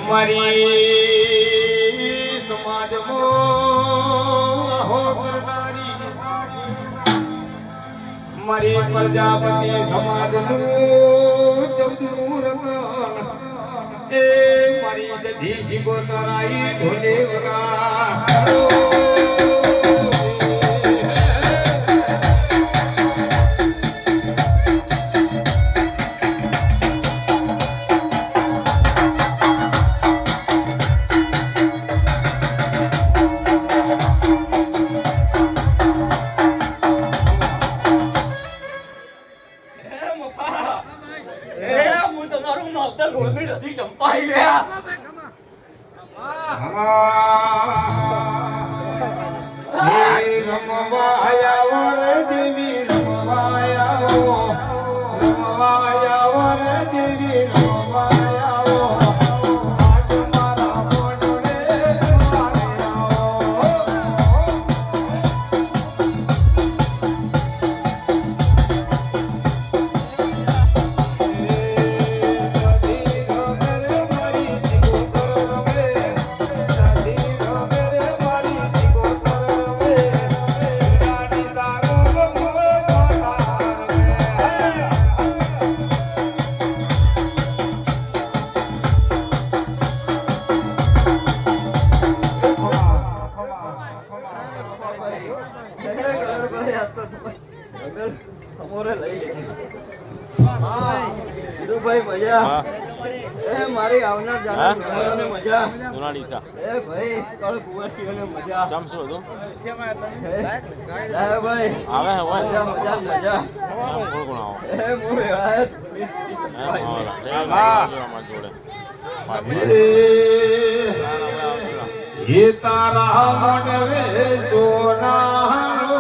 મારી સમાજમાં હો કરનારી મારી પ્રજાપતિ સમાજનું 14મું રતન એ મારી સધી શિકોતરાઈ ઢોલે વગા મારી આવનાર જાનાર મહેમાનોને મજા સોનાલીસા એ ભાઈ કળ કુવાસીઓને મજા ચમ શું હતું એ ભાઈ આવે હે મજા મજા મજા કોણ કોણ આવો એ મુ વેળાએ જોડે તારા મનવે સોનાનો